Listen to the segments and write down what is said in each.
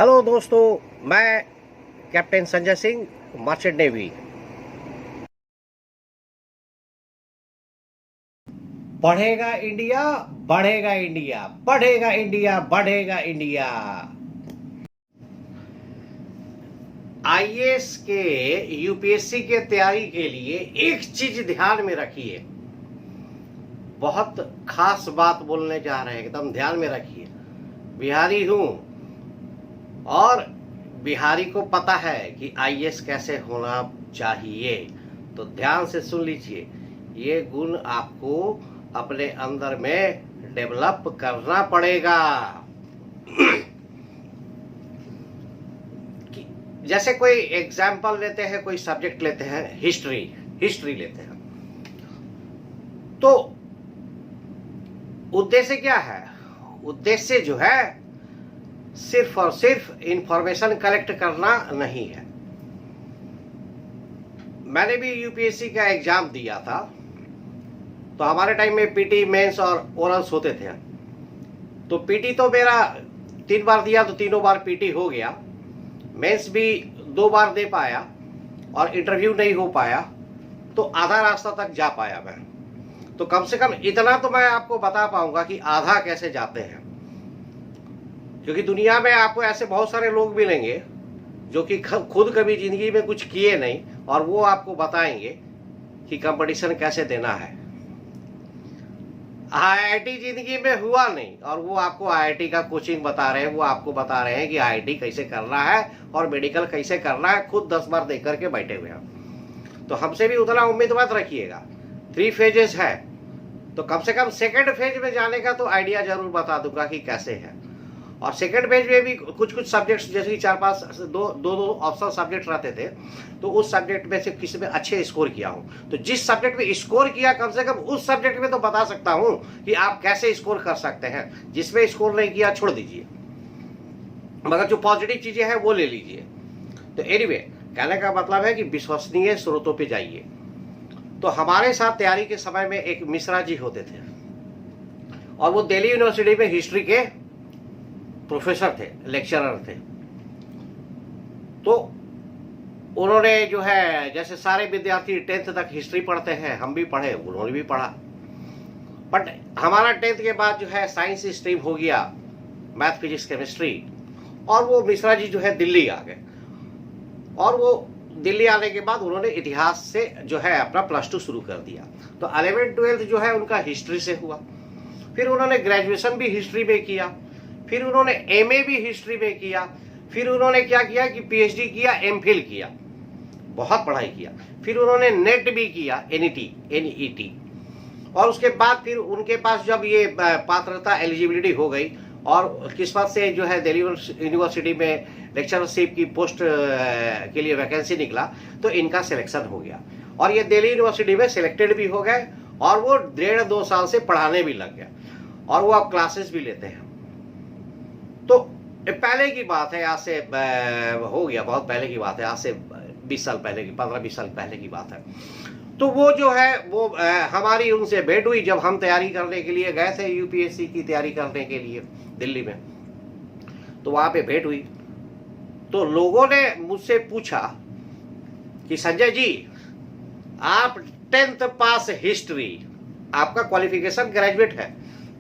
Hello दोस्तों, मैं captain Sanjay Singh, merchant navy. बढ़ेगा इंडिया, बढ़ेगा इंडिया, बढ़ेगा इंडिया, बढ़ेगा इंडिया। आईएएस के यूपीएससी के तैयारी के लिए एक चीज ध्यान में रखिए। बहुत खास बात बोलने जा रहे हैं, एकदम ध्यान में रखिए। बिहारी हूं और बिहारी को पता है कि आईएएस कैसे होना चाहिए, तो ध्यान से सुन लीजिए। ये गुण आपको अपने अंदर में डेवलप करना पड़ेगा। जैसे कोई एग्जाम्पल लेते हैं, कोई सब्जेक्ट लेते हैं, हिस्ट्री लेते हैं, तो उद्देश्य क्या है? उद्देश्य जो है सिर्फ और सिर्फ इंफॉर्मेशन कलेक्ट करना नहीं है। मैंने भी यूपीएससी का एग्जाम दिया था, तो हमारे टाइम में पीटी, मेंस और ओरल्स होते थे। तो पीटी तो मेरा 3 बार दिया, तो तीनों बार पीटी हो गया। मेंस भी 2 बार दे पाया और इंटरव्यू नहीं हो पाया, तो आधा रास्ता तक जा पाया मैं। तो कम से कम इतना तो मैं आपको बता पाऊंगा कि आधा कैसे जाते हैं, क्योंकि दुनिया में आपको ऐसे बहुत सारे लोग मिलेंगे जो कि खुद कभी जिंदगी में कुछ किए नहीं, और वो आपको बताएंगे कि कंपटीशन कैसे देना है। आईआईटी जिंदगी में हुआ नहीं, और वो आपको आईआईटी का कोचिंग बता रहे हैं, वो आपको बता रहे हैं कि आईआईटी कैसे करना है और मेडिकल कैसे करना है, खुद 10 बार देख करके बैठे हुए हैं। तो हमसे भी उतना उम्मीद मत रखिएगा। 3 फेजेस है, तो कम से कम सेकेंड फेज में जाने का तो आइडिया जरूर बता दूंगा कि कैसे है। और सेकंड पेज में भी कुछ सब्जेक्ट्स, जैसे कि 4-5 दो ऑप्शनल सब्जेक्ट रहते थे, तो उस सब्जेक्ट में से किसी में अच्छे स्कोर किया हूं। तो जिस सब्जेक्ट में स्कोर किया, कम से कम उस सब्जेक्ट में तो बता सकता हूं कि आप कैसे स्कोर कर सकते हैं। जिसमें स्कोर नहीं किया छोड़ दीजिए, मगर जो पॉजिटिव चीजें हैं वो ले लीजिए। तो एनीवे, कहने का मतलब है कि विश्वसनीय स्रोतों पर जाइए। तो हमारे साथ तैयारी के समय में एक मिश्रा जी होते थे, और वो दिल्ली यूनिवर्सिटी में हिस्ट्री के प्रोफेसर थे, लेक्चरर थे। तो उन्होंने जो है, जैसे सारे विद्यार्थी 10th तक हिस्ट्री पढ़ते हैं, हम भी पढ़े, उन्होंने भी पढ़ा। बट हमारा 10th के बाद जो है साइंस स्ट्रीम हो गया, मैथ, फिजिक्स, केमिस्ट्री। और वो मिश्रा जी जो है दिल्ली आ गए, और वो दिल्ली आने के बाद उन्होंने इतिहास से जो है अपना +2 शुरू कर दिया। तो 11th 12th जो है उनका हिस्ट्री से हुआ। फिर उन्होंने ग्रेजुएशन भी हिस्ट्री में किया, फिर उन्होंने एमए भी हिस्ट्री में किया, फिर उन्होंने क्या किया कि पीएचडी किया, एमफिल किया, बहुत पढ़ाई किया। फिर उन्होंने नेट भी किया, एनईटी। और उसके बाद फिर उनके पास जब ये पात्रता एलिजिबिलिटी हो गई, और किस्मत से जो है दिल्ली यूनिवर्सिटी में लेक्चरशिप की पोस्ट के लिए वैकेंसी निकला, तो इनका सिलेक्शन हो गया, और ये दिल्ली यूनिवर्सिटी में सिलेक्टेड भी हो गए, और वो 1.5-2 साल से पढ़ाने भी लग गया, और वो अब क्लासेस भी लेते हैं। तो पहले की बात है, आज से हो गया, बहुत पहले की बात है, आज से 20 साल पहले की, 15-20 साल पहले की बात है। तो वो जो है वो हमारी उनसे भेंट हुई जब हम तैयारी करने के लिए गए थे, यूपीएससी की तैयारी करने के लिए दिल्ली में। तो वहां पे भेंट हुई, तो लोगों ने मुझसे पूछा कि संजय जी, आप 10th पास हिस्ट्री, आपका क्वालिफिकेशन ग्रेजुएट है,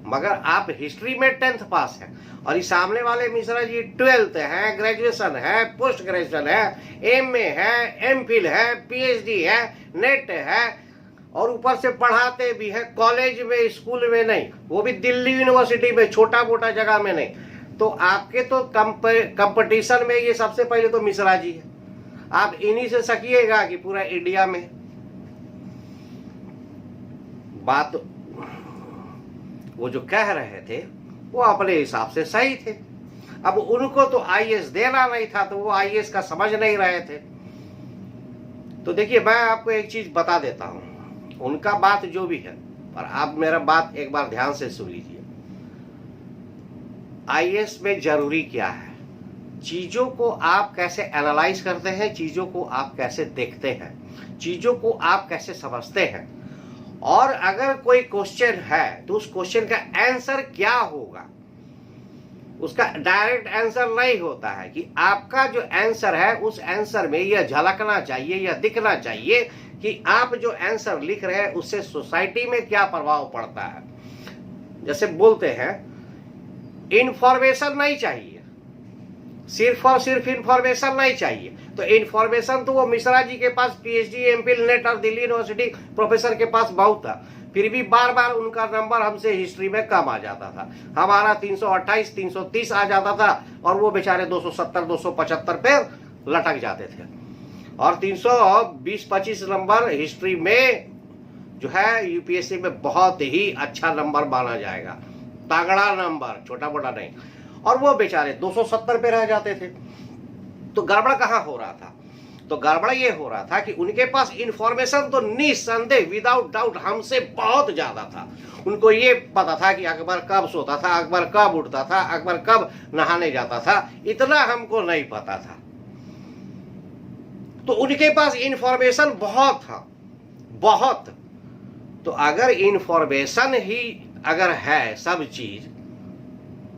मगर आप हिस्ट्री में 10th पास है, और ये सामने वाले मिश्रा जी 12th है, ग्रेजुएशन है, पोस्ट ग्रेजुएशन है, एमए है, एमफिल है, पीएचडी है, नेट है, और ऊपर से पढ़ाते भी है कॉलेज में, स्कूल में नहीं, वो भी दिल्ली यूनिवर्सिटी में, छोटा मोटा जगह में नहीं। तो आपके तो कंपटीशन में ये सबसे पहले तो मिश्रा जी है। आप इन्हीं से सकिएगा कि पूरा इंडिया में। बात वो जो कह रहे थे वो अपने हिसाब से सही थे। अब उनको तो आईएएस देना नहीं था, तो वो आईएएस का समझ नहीं रहे थे। तो देखिए, मैं आपको एक चीज बता देता हूं, उनका बात जो भी है, पर आप मेरा बात एक बार ध्यान से सुन लीजिए। आईएएस में जरूरी क्या है? चीजों को आप कैसे एनालाइज करते हैं, चीजों को आप कैसे देखते हैं, चीजों को आप कैसे समझते हैं, और अगर कोई क्वेश्चन है तो उस क्वेश्चन का आंसर क्या होगा, उसका डायरेक्ट आंसर नहीं होता है कि आपका जो आंसर है उस आंसर में यह झलकना चाहिए, यह दिखना चाहिए कि आप जो आंसर लिख रहे हैं उससे सोसाइटी में क्या प्रभाव पड़ता है। जैसे बोलते हैं इंफॉर्मेशन नहीं चाहिए, सिर्फ और सिर्फ इंफॉर्मेशन नहीं चाहिए, तो इंफॉर्मेशन तो वो मिश्रा जी के पास पीएचडी, एमफिल, नेट और दिल्ली यूनिवर्सिटी प्रोफेसर के पास बहुत था, फिर भी बार बार उनका नंबर हमसे हिस्ट्री में कम आ जाता था। हमारा 328, 330 आ जाता था और वो बेचारे 270, 275 पे लटक जाते थे। और 320-25 नंबर हिस्ट्री में जो है यूपीएससी में बहुत ही अच्छा नंबर माना जाएगा, तगड़ा नंबर, छोटा मोटा नहीं। और वो बेचारे 270 पे रह जाते थे। तो गड़बड़ कहाँ हो रहा था? तो गड़बड़ ये हो रहा था कि उनके पास इंफॉर्मेशन तो निस्संदेह विदाउट डाउट हमसे बहुत ज्यादा था। उनको ये पता था कि अकबर कब सोता था, अकबर कब उठता था, अकबर कब नहाने जाता था, इतना हमको नहीं पता था। तो उनके पास इंफॉर्मेशन बहुत था, बहुत। तो अगर इंफॉर्मेशन ही अगर है सब चीज,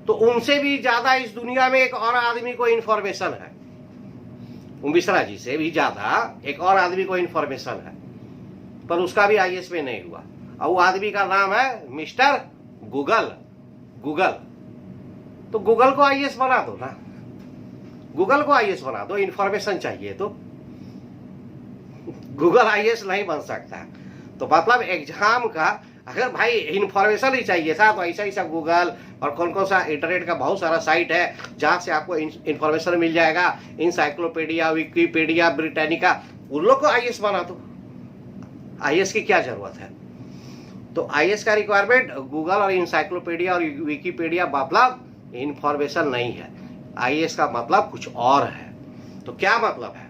तो उनसे भी ज्यादा इस दुनिया में एक और आदमी को इंफॉर्मेशन है, मिश्रा जी से भी ज्यादा एक और आदमी को इंफॉर्मेशन है, पर उसका भी आईएएस में नहीं हुआ। और वो आदमी का नाम है मिस्टर गूगल। गूगल, तो गूगल को आईएएस बना दो ना, गूगल को आईएएस बना दो, इंफॉर्मेशन चाहिए तो। गूगल आईएएस नहीं बन सकता। तो मतलब एग्जाम का अगर भाई इंफॉर्मेशन ही चाहिए था तो ऐसा ऐसा गूगल और कौन कौन सा इंटरनेट का बहुत सारा साइट है जहां से आपको इंफॉर्मेशन मिल जाएगा, इंसाइक्लोपीडिया, विकिपीडिया, ब्रिटानिका, उन लोग को आईएएस बना दो। आईएएस की क्या जरूरत है? तो आईएएस का रिक्वायरमेंट गूगल और इंसाइक्लोपीडिया और विकिपीडिया मतलब इंफॉर्मेशन नहीं है। आईएएस का मतलब कुछ और है। तो क्या मतलब है?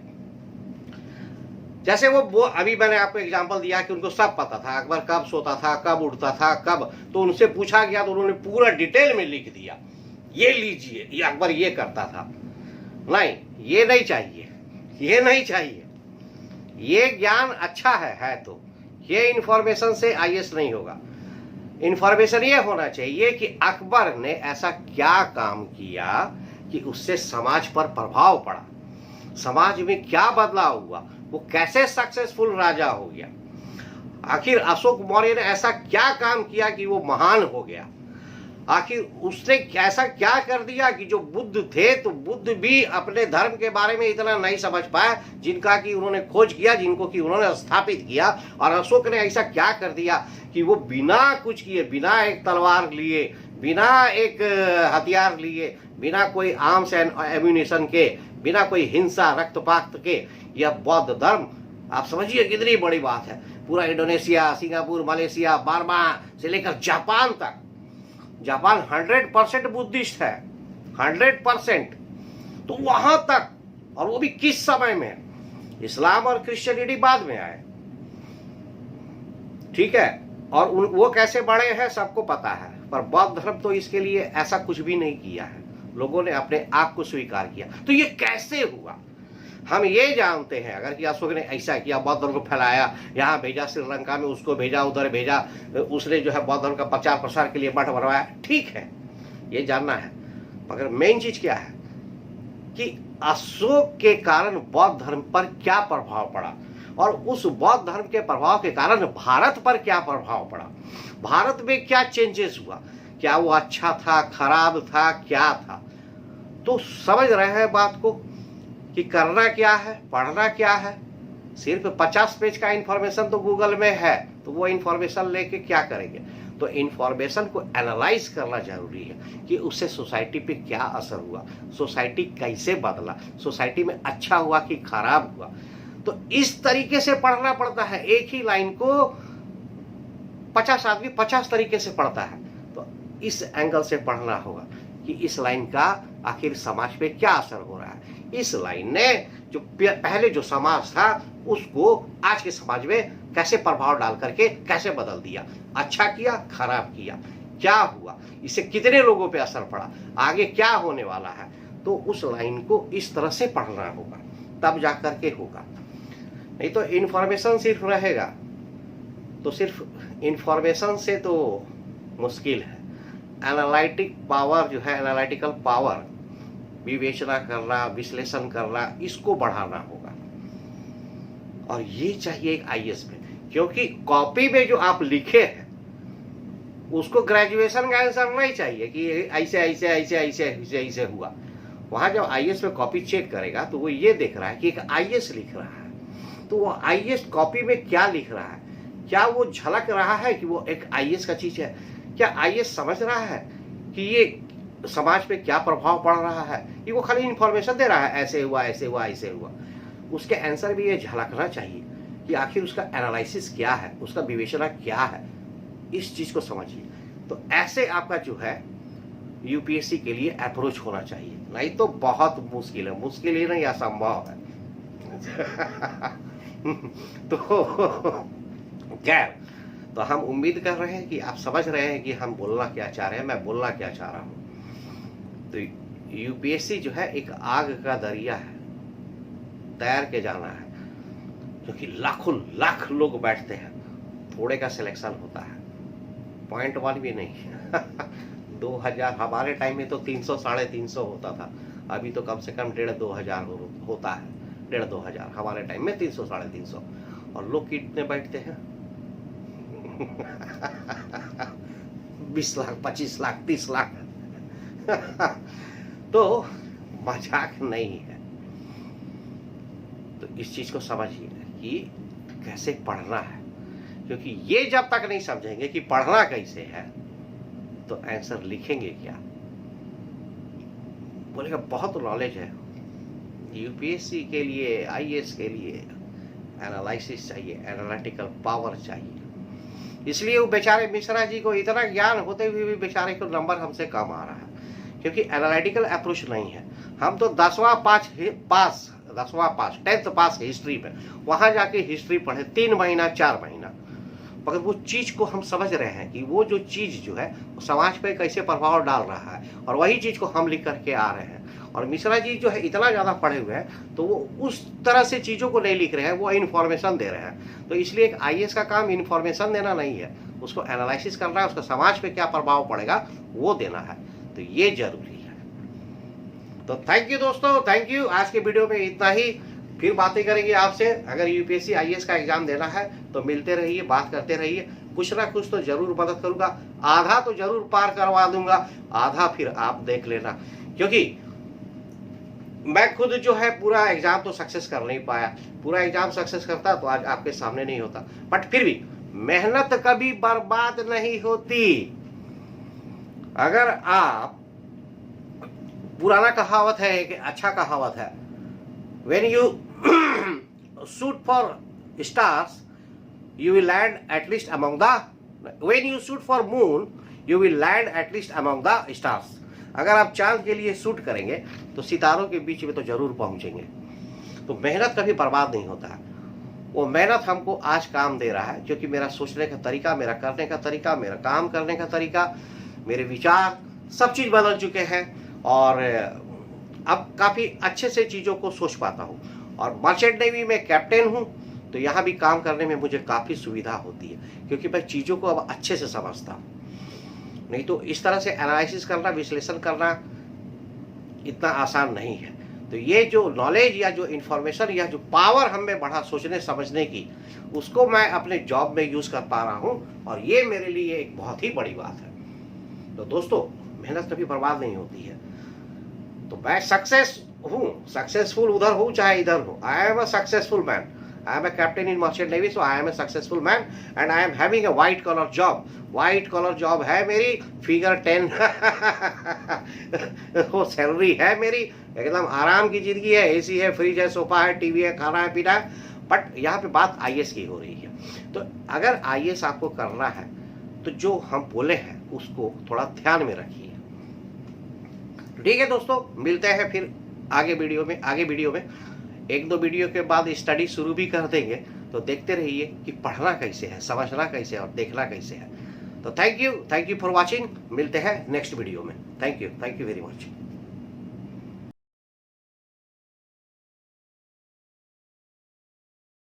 जैसे वो अभी मैंने आपको एग्जांपल दिया कि उनको सब पता था, अकबर कब सोता था, कब उठता था, कब, तो उनसे पूछा गया तो उन्होंने पूरा डिटेल में लिख दिया, ये लीजिए ये अकबर ये करता था। नहीं, ये नहीं चाहिए, ये नहीं चाहिए। ये ज्ञान अच्छा है तो ये इंफॉर्मेशन से आईएएस नहीं होगा। इंफॉर्मेशन ये होना चाहिए कि अकबर ने ऐसा क्या काम किया कि उससे समाज पर प्रभाव पड़ा, समाज में क्या बदलाव हुआ, वो कैसे सक्सेसफुल राजा हो गया, आखिर अशोक मौर्य ने ऐसा क्या काम किया कि वो महान हो गया, आखिर उसने ऐसा क्या कर दिया कि जो बुद्ध थे तो बुद्ध भी अपने धर्म के बारे में इतना नहीं समझ पाए जिनका कि उन्होंने खोज किया, जिनको कि उन्होंने स्थापित किया। और अशोक ने ऐसा क्या कर दिया कि वो बिना कुछ किए, बिना एक तलवार लिए, बिना एक हथियार लिए, बिना कोई आर्म्स एंड एम्यूनिशन के, बिना कोई हिंसा रक्तपात के, यह बौद्ध धर्म, आप समझिए कितनी बड़ी बात है। पूरा इंडोनेशिया, सिंगापुर, मलेशिया, बर्मा से लेकर जापान तक, जापान 100% बुद्धिस्ट है, 100%। तो वहां तक, और वो भी किस समय में? इस्लाम और क्रिश्चियनिटी बाद में आए, ठीक है। और वो कैसे बढ़े हैं सबको पता है, पर बौद्ध धर्म तो इसके लिए ऐसा कुछ भी नहीं किया है, लोगों ने अपने आप को स्वीकार किया। तो ये कैसे हुआ? हम ये जानते हैं अगर कि अशोक ने ऐसा किया, बौद्ध धर्म को फैलाया, यहाँ भेजा, श्रीलंका में उसको भेजा, उधर भेजा, उसने जो है बौद्ध धर्म का प्रचार प्रसार के लिए मठ बनवाया, ठीक है, ये जानना है। मगर मेन चीज क्या है कि अशोक के कारण बौद्ध धर्म पर क्या प्रभाव पड़ा, और उस बौद्ध धर्म के प्रभाव के कारण भारत पर क्या प्रभाव पड़ा, भारत में क्या चेंजेस हुआ, क्या वो अच्छा था, खराब था, क्या था। तो समझ रहे हैं बात को कि करना क्या है, पढ़ना क्या है। सिर्फ 50 पेज का इंफॉर्मेशन तो गूगल में है, तो वो इंफॉर्मेशन लेके क्या करेंगे? तो इंफॉर्मेशन को एनालाइज करना जरूरी है कि उससे सोसाइटी पे क्या असर हुआ, सोसाइटी कैसे बदला, सोसाइटी में अच्छा हुआ कि खराब हुआ। तो इस तरीके से पढ़ना पड़ता है। एक ही लाइन को 50 आदमी 50 तरीके से पढ़ता है। तो इस एंगल से पढ़ना होगा कि इस लाइन का आखिर समाज पे क्या असर हो रहा है। इस लाइन ने जो पहले जो समाज था उसको आज के समाज में कैसे प्रभाव डाल करके कैसे बदल दिया, अच्छा किया, खराब किया, क्या हुआ, इससे कितने लोगों पे असर पड़ा, आगे क्या होने वाला है। तो उस लाइन को इस तरह से पढ़ना होगा, तब जाकर के होगा। नहीं तो इंफॉर्मेशन सिर्फ रहेगा तो सिर्फ इंफॉर्मेशन से तो मुश्किल है। एनालिटिक पावर जो है, एनालिटिकल पावर, विवेचना करना, विश्लेषण करना, इसको बढ़ाना होगा। और ये चाहिए एक आईएएस में, क्योंकि कॉपी में जो आप लिखे हैं उसको ग्रेजुएशन का आंसर नहीं चाहिए कि ऐसे ऐसे ऐसे ऐसे ऐसे ऐसे हुआ। वहां जब आईएएस में कॉपी चेक करेगा तो वो ये देख रहा है कि एक आईएएस लिख रहा है, तो वो आईएएस कॉपी में क्या लिख रहा है, क्या वो झलक रहा है कि वो एक आईएएस का चीज है, क्या आईएएस समझ रहा है कि ये समाज पे क्या प्रभाव पड़ रहा है, ये वो खाली इंफॉर्मेशन दे रहा है ऐसे हुआ ऐसे हुआ ऐसे हुआ। उसके आंसर भी ये झलकना चाहिए कि आखिर उसका एनालिसिस क्या है, उसका विवेचना क्या है, इस चीज को समझिए। तो ऐसे आपका जो है यूपीएससी के लिए अप्रोच होना चाहिए, नहीं तो बहुत मुश्किल है, मुश्किल ही नहीं असंभव है। तो खैर, तो हम उम्मीद कर रहे हैं कि आप समझ रहे हैं कि हम बोलना क्या चाह रहे हैं, मैं बोलना क्या चाह रहा हूं। तो यूपीएससी जो है एक आग का दरिया है, तैर के जाना है, क्योंकि लाखों लाख लोग बैठते हैं, थोड़े का सिलेक्शन होता है, पॉइंट वन भी नहीं। 2000 हमारे टाइम में तो 300 350 होता था, अभी तो कम से कम 1500 होता है, 1500। हमारे टाइम में 300 350, और लोग कितने बैठते हैं? 20 लाख 25 लाख 30 लाख। तो मजाक नहीं है। तो इस चीज को समझिए कि कैसे पढ़ना है, क्योंकि ये जब तक नहीं समझेंगे कि पढ़ना कैसे है तो आंसर लिखेंगे क्या। बोलेगा बहुत नॉलेज है, यूपीएससी के लिए, आईएएस के लिए एनालिसिस चाहिए, एनालिटिकल पावर चाहिए। इसलिए वो बेचारे मिश्रा जी को इतना ज्ञान होते हुए भी बेचारे को नंबर हमसे कम आ रहा है, क्योंकि एनालिटिकल अप्रोच नहीं है। हम तो 10वां पास 10th पास हिस्ट्री में, वहां जाके हिस्ट्री पढ़े 3 महीना 4 महीना, मगर वो चीज को हम समझ रहे हैं कि वो जो चीज जो है वो समाज पे कैसे प्रभाव डाल रहा है, और वही चीज को हम लिख करके आ रहे हैं। और मिश्रा जी जो है इतना ज्यादा पढ़े हुए हैं तो वो उस तरह से चीजों को नहीं लिख रहे हैं, वो इन्फॉर्मेशन दे रहे हैं। तो इसलिए एक आईएएस का काम इन्फॉर्मेशन देना नहीं है, उसको एनालिसिस करना है, उसका समाज पे क्या प्रभाव पड़ेगा वो देना है। तो ये जरूरी है। तो थैंक यू दोस्तों, थैंक यू। आज के वीडियो में इतना ही, फिर बातें करेंगे आपसे। अगर यूपीएससी आईएएस का एग्जाम देना है तो मिलते रहिए, बात करते रहिए, कुछ ना कुछ तो जरूर मदद करूंगा। आधा तो जरूर पार करवा दूंगा, आधा फिर आप देख लेना, क्योंकि मैं खुद जो है पूरा एग्जाम तो सक्सेस कर नहीं पाया। पूरा एग्जाम सक्सेस करता तो आज आपके सामने नहीं होता, बट फिर भी मेहनत कभी बर्बाद नहीं होती। अगर आप, पुराना कहावत है, एक अच्छा कहावत है, when you shoot for stars you will land at least among the, when you shoot for moon you will land at least among the stars। अगर आप चांद के लिए शूट करेंगे तो सितारों के बीच में तो जरूर पहुंचेंगे। तो मेहनत कभी बर्बाद नहीं होता है। वो मेहनत हमको आज काम दे रहा है, क्योंकि मेरा सोचने का तरीका, मेरा करने का तरीका, मेरा काम करने का तरीका, मेरे विचार, सब चीज बदल चुके हैं, और अब काफी अच्छे से चीजों को सोच पाता हूँ। और मर्चेंट नेवी में कैप्टन हूँ, तो यहाँ भी काम करने में मुझे काफी सुविधा होती है, क्योंकि मैं चीजों को अब अच्छे से समझता हूँ। नहीं तो इस तरह से एनालिसिस करना, विश्लेषण करना इतना आसान नहीं है। तो ये जो नॉलेज या जो इंफॉर्मेशन या जो पावर हम में बढ़ा सोचने समझने की, उसको मैं अपने जॉब में यूज कर पा रहा हूँ, और ये मेरे लिए एक बहुत ही बड़ी बात है। तो दोस्तों, मेहनत कभी बर्बाद नहीं होती है। तो मैं सक्सेस हूँ, सक्सेसफुल उधर हूँ चाहे इधर हूँ, I am a successful man. I am a captain in Merchant Navy, so I am a successful man, and I am having a white collar job. White collar job है मेरी, figure 10 वो salary है मेरी, एकदम आराम की जिंदगी है, एसी है, फ्रिज है, सोफा है, टीवी है, खाना है, पीना है। बट यहाँ पे बात आईएएस की हो रही है। तो अगर आईएएस आपको करना है तो जो हम बोले हैं उसको थोड़ा ध्यान में रखिए। ठीक है दोस्तों, मिलते हैं फिर आगे वीडियो में। 1-2 वीडियो के बाद स्टडी शुरू भी कर देंगे। तो देखते रहिए कि पढ़ना कैसे है, समझना कैसे है और देखना कैसे है। तो थैंक यू फॉर वॉचिंग। मिलते हैं नेक्स्ट वीडियो में। Thank you very much.